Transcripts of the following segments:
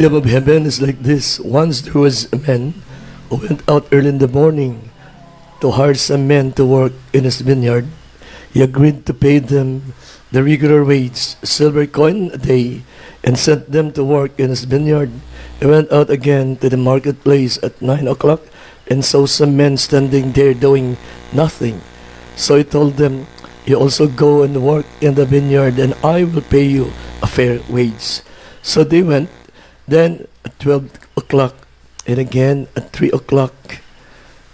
kingdom of heaven is like this. Once there was a man who went out early in the morning to hire some men to work in his vineyard. He agreed to pay them the regular wage, a silver coin a day, and sent them to work in his vineyard. He went out again to the marketplace at 9 o'clock and saw some men standing there doing nothing. So he told them, "You also go and work in the vineyard, and I will pay you a fair wage." So they went. Then at 12 o'clock and again at 3 o'clock,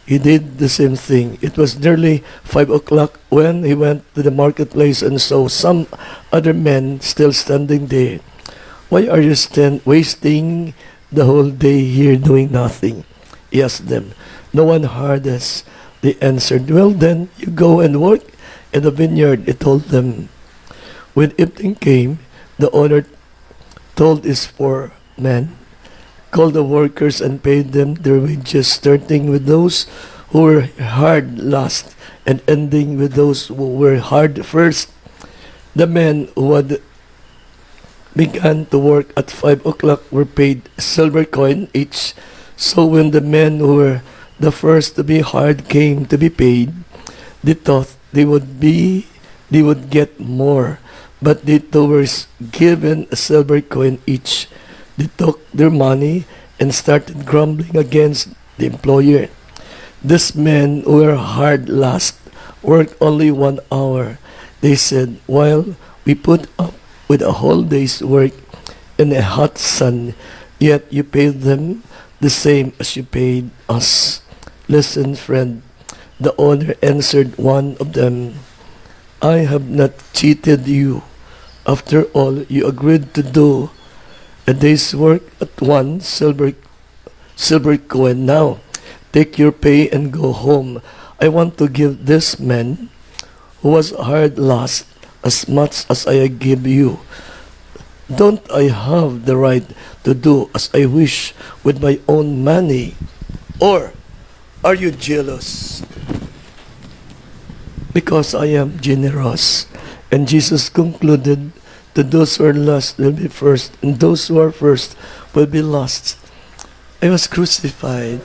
he did the same thing. It was nearly 5 o'clock when he went to the marketplace and saw some other men still standing there. "Why are you wasting the whole day here doing nothing?" He asked them. "No one hired us." They answered, "Well then, you go and work in the vineyard," he told them. When evening came, the owner told his foreman, called the workers and paid them their wages, starting with those who were hard last and ending with those who were hard first. The men who had began to work at 5 o'clock were paid a silver coin each. So when the men who were the first to be hired came to be paid, they thought they would get more, but they too were given a silver coin each. They took their money and started grumbling against the employer. These men who were hard last worked only 1 hour. They said, "While we put up with a whole day's work in the hot sun, yet you paid them the same as you paid us." "Listen, friend," the owner answered one of them, "I have not cheated you. After all, you agreed to do a day's work at 1 silver coin. Now, take your pay and go home. I want to give this man who was hired last as much as I give you. Don't I have the right to do as I wish with my own money? Or are you jealous because I am generous?" And Jesus concluded, "To those who are last will be first, and those who are first will be last." I was crucified,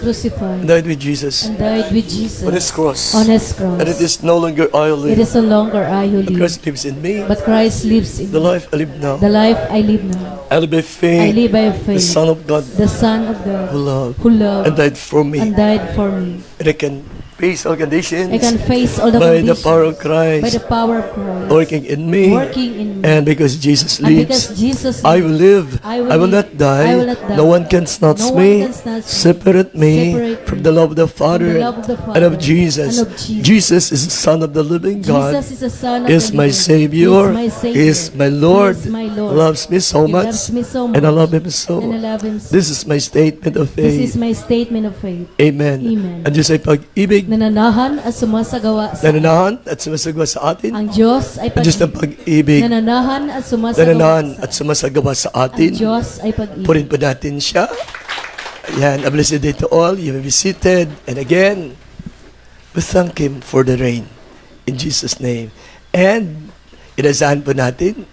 Crucified, died with Jesus and died with Jesus on his cross. on his cross. And it is no longer I who It live, is no longer I who but live, Christ lives in me. but Christ lives in The me. life I live now, The life I live now, I live by I faith, live by the faith, Son of God the Son of who God, loved who loved and died for me. and died for me. And I can face all conditions I can face all the by the conditions power of by Christ the power of Christ working in me. working in me. And because Jesus And because lives, Jesus I will live. I will I will live. not die. I will not die. No one can snatch No one me, can snatch me, separate me separate from me the love of the from Father the love of the and of Father Jesus. and of Jesus. Jesus is the Son of the living God. Jesus is the Son of Is the my living. Savior. He is my Savior. He is my Lord. He is my Lord. Loves me so He much. loves me so And I much. love Him so. And I love Him so. This is my statement of This is faith. my statement of faith. Amen. Amen. Ang Diyos ay pag-ibig, Nananahan at sumasagawa sa nananahan at sumasagawa sa atin. ang Diyos ay Ang Diyos ng pag-ibig, nananahan at sumasagawa nananahan sa at sumasagawa sa ang atin. Diyos ay pag-ibig. Purin po natin siya. Ayan, a blessed day to all. You may be seated. And again, we thank Him for the rain. In Jesus' name. And inasahan po natin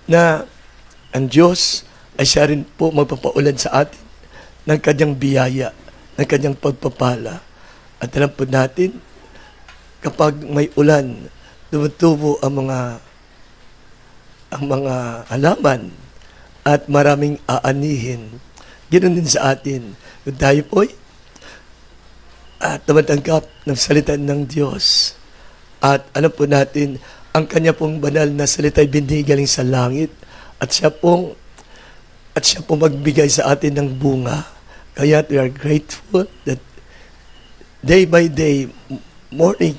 na ang Diyos ay siya rin po magpapaulan sa atin ng kanyang biyaya, ng kanyang pagpapala. At alam po natin, kapag may ulan, tumutubo ang mga halaman at maraming aanihin. Ganoon din sa atin. Kung tayo po'y tumatanggap ng salita ng Diyos at alam po natin, ang kanya pong banal na salita ay binigaling sa langit at siya pong magbigay sa atin ng bunga. Kaya we are grateful that day by day, morning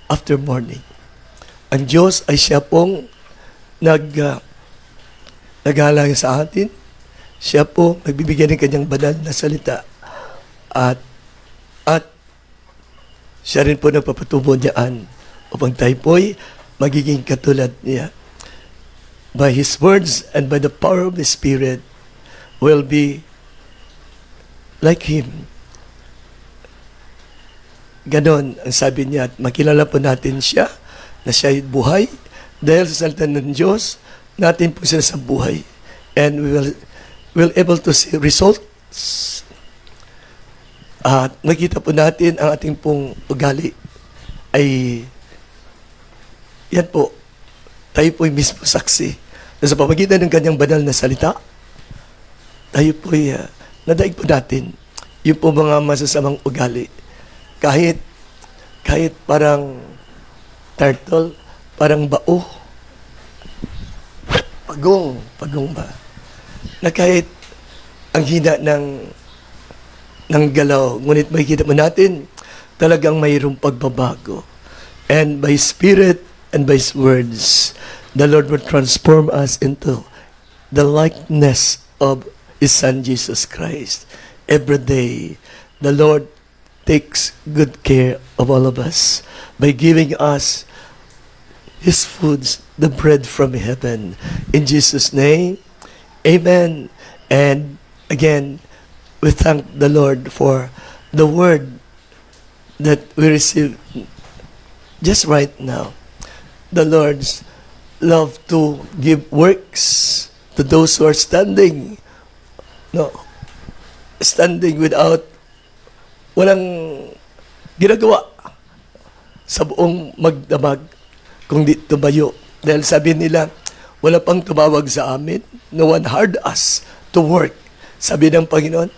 after morning, ang Diyos ay siya pong naghahalang sa atin. Siya po nagbibigay ng kanyang banal na salita at siya rin po nagpapatubo niyaan upang tayo po'y magiging katulad niya. By His words and by the power of the Spirit will be like Him. Ganon ang sabi niya at makilala po natin siya na siya ay buhay dahil sa salita ng Diyos natin po sila sa buhay. And we we'll able to see results. At makita po natin ang ating pong ugali ay yan po, tayo po'y mismo saksi na sa pamagitan ng kanyang banal na salita, tayo po'y nadaig po natin yung po mga masasamang ugali. Kahit parang turtle, parang bao, pagong ba, na kahit ang hina ng galaw, ngunit makikita mo natin talagang mayroong pagbabago. And by Spirit and by His words, the Lord will transform us into the likeness of His Son Jesus Christ. Every day, the Lord takes good care of all of us by giving us His foods, the bread from heaven. In Jesus' name, amen. And again, we thank the Lord for the word that we receive just right now. The Lord's love to give works to those who are standing without walang ginagawa sa buong magdamag kung di tumayo. Dahil sabi nila, wala pang tumawag sa amin. No one hired us to work. Sabi ng Panginoon,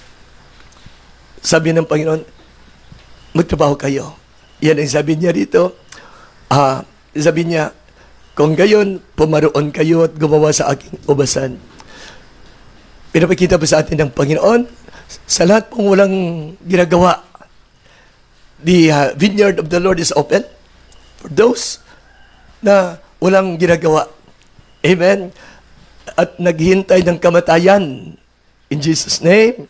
magtrabaho kayo. Yan ang sabi niya rito. Sabi niya, kung gayon, pumaroon kayo at gumawa sa aking ubasan. Pinapakita po sa atin ng Panginoon, sa lahat pong walang ginagawa, the vineyard of the Lord is open for those na walang ginagawa. Amen. At naghihintay ng kamatayan. In Jesus' name,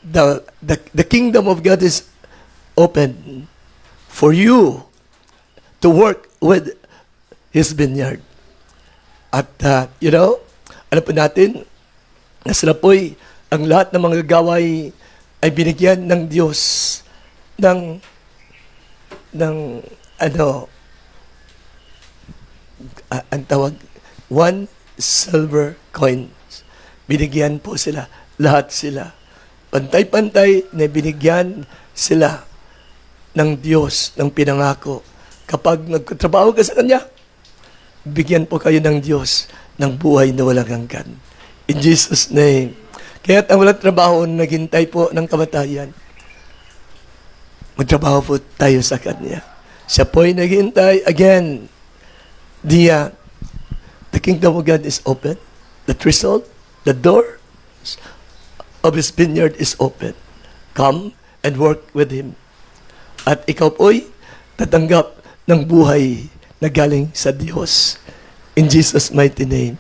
the kingdom of God is open for you to work with His vineyard. At, alam po natin, na sila po'y, ang lahat ng mga gagaway ay binigyan ng Diyos ng ang tawag, 1 silver coins. Binigyan po sila, lahat sila. Pantay-pantay na binigyan sila ng Diyos, ng pinangako. Kapag nagtrabaho ka sa Kanya, bigyan po kayo ng Diyos ng buhay na walang hanggan. In Jesus' name. Kaya't ang walang trabaho, naghintay po ng kamatayan. Magtrabaho po tayo sa Kanya. Siya po'y naghintay. Again, the kingdom of God is open. The result, the door of His vineyard is open. Come and work with Him. At ikaw po'y tatanggap ng buhay na galing sa Diyos. In Jesus' mighty name.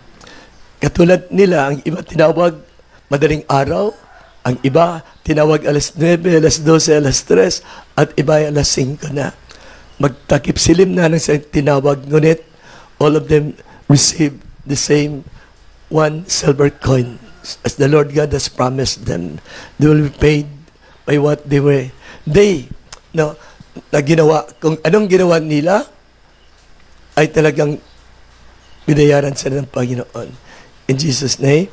Katulad nila, ang iba tinawag madaling araw, ang iba tinawag alas 9, alas 12, alas 3, at iba ay alas 5 na. Magtakip silim na ng tinawag, ngunit all of them receive the same 1 silver coin. As the Lord God has promised them, they will be paid by what they were. Na ginawa, kung anong ginawa nila, ay talagang binayaran sila ng Panginoon. In Jesus' name.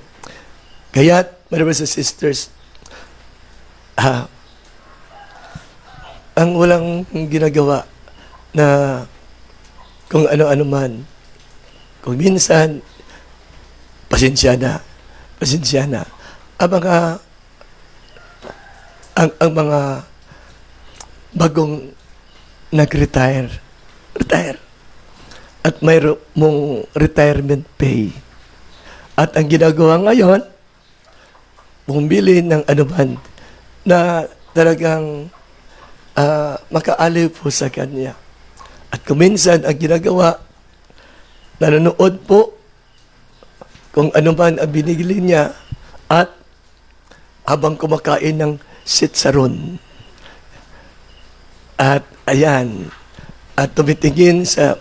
Kaya, my brothers and sisters, ang walang ginagawa na kung ano-ano man, kung minsan, pasensya na. Ang mga bagong nag-retire. At mayroon mong retirement pay. At ang ginagawa ngayon, bumili ng anuman na talagang makaaliw po sa kanya. At kuminsan, ang ginagawa, nanonood po kung ano man ang binigili niya at habang kumakain ng sitsaron. At ayan, at tumitingin sa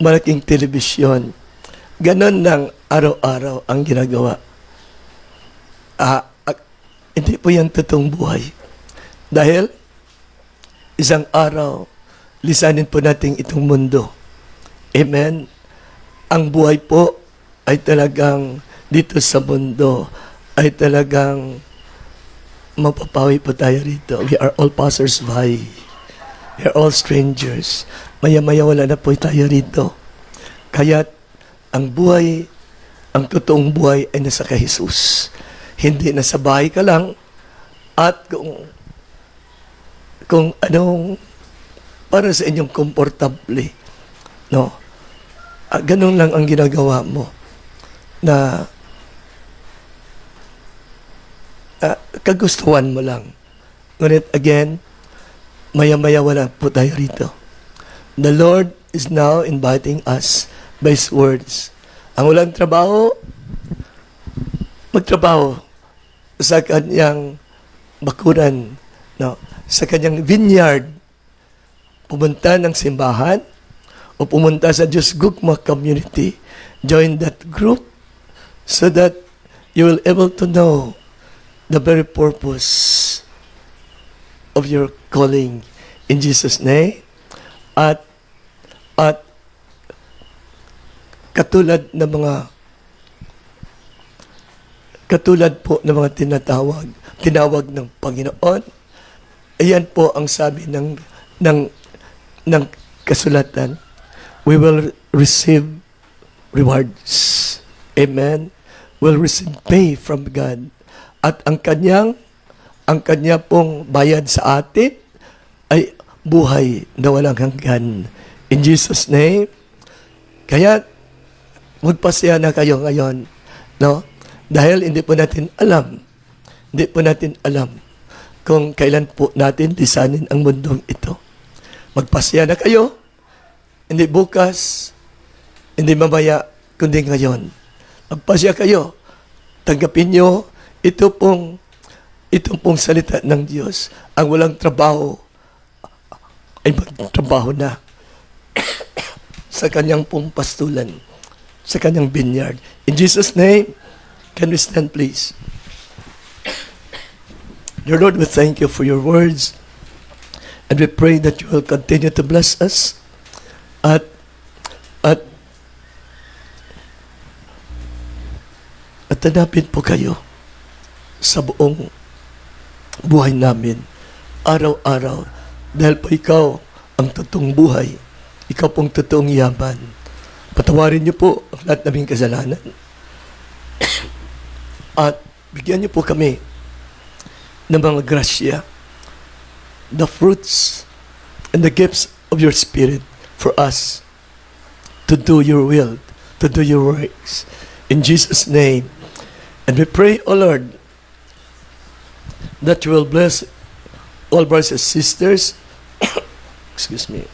malaking telebisyon. Ganon lang araw-araw ang ginagawa. Hindi po yan totoong buhay. Dahil isang araw, lisanin po natin itong mundo. Amen. Ang buhay po ay talagang dito sa mundo ay talagang mapapawi po tayo rito. We are all passers-by. We are all strangers. Maya-maya wala na po tayo rito. Kaya ang buhay, ang totoong buhay ay nasa kay Jesus. Hindi na sa bahay ka lang at kung anong para sa inyong komportable. No? Ganun lang ang ginagawa mo na kagustuhan mo lang. Ngunit again, maya-maya wala po tayo rito. The Lord is now inviting us by His words. Ang walang trabaho, magtrabaho sa kanyang bakuran, no? Sa kanyang vineyard, pumunta ng simbahan o pumunta sa Diyos Gugma community, join that group so that you will able to know the very purpose of your calling in Jesus' name. At katulad po ng mga tinawag ng Panginoon, ayan po ang sabi ng kasulatan, we will receive rewards. Amen. We'll receive pay from God. At ang kanya pong bayad sa atin ay buhay na walang hanggan. In Jesus' name. Kaya, magpasaya na kayo ngayon. No? Dahil hindi po natin alam kung kailan po natin lisanin ang mundong ito. Magpasaya na kayo. Hindi bukas, hindi mamaya, kundi ngayon. Magpasaya kayo. Tanggapin nyo ito pong salita ng Diyos. Ang walang trabaho ay magtrabaho na sa kanyang pong pastulan, sa kanyang vineyard. In Jesus' name, can we stand please? Dear Lord, we thank you for your words and we pray that you will continue to bless us at hanapin po kayo sa buong buhay namin, araw-araw, dahil po ikaw ang totoong buhay, ikaw pong totoong yaman. Patawarin niyo po ang lahat naming kasalanan at bigyan niyo po kami ng mga grasya, the fruits and the gifts of your Spirit for us to do your will, to do your works. In Jesus' name. And we pray, O Lord, that you will bless all brothers and sisters, excuse me,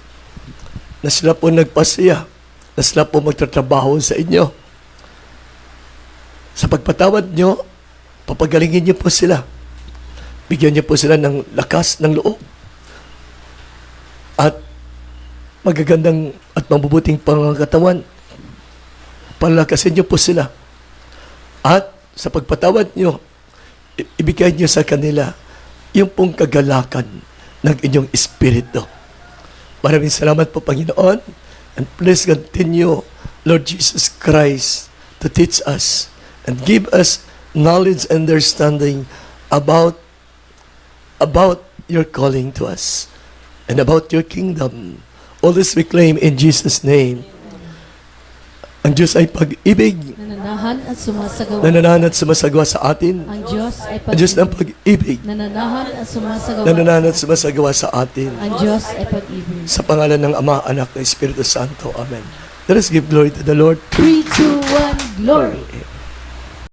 na sila po nagpasaya, na sila po magtatrabaho sa inyo. Sa pagpatawad nyo, papagalingin nyo po sila. Bigyan nyo po sila ng lakas ng loob. At magagandang at mabubuting pangangatawan. Palakasin nyo po sila. At sa pagpatawad nyo, ibigay nyo sa kanila yung pong kagalakan ng inyong espiritu. Maraming salamat po, Panginoon. And please continue, Lord Jesus Christ, to teach us and give us knowledge and understanding about your calling to us and about your kingdom. All this we claim in Jesus' name. Ang Diyos ay pag-ibig, Nananahan at sumasagawa. nananahan at sumasagawa sa atin. Ang Diyos ay Ang Diyos ng pag-ibig, Nananahan at sumasagawa. nananahan at sumasagawa sa atin. Ang Diyos ay pag-ibig. Sa pangalan ng Ama, Anak, at Espiritu Santo. Amen. Let us give glory to the Lord. 3, 2, 1, glory.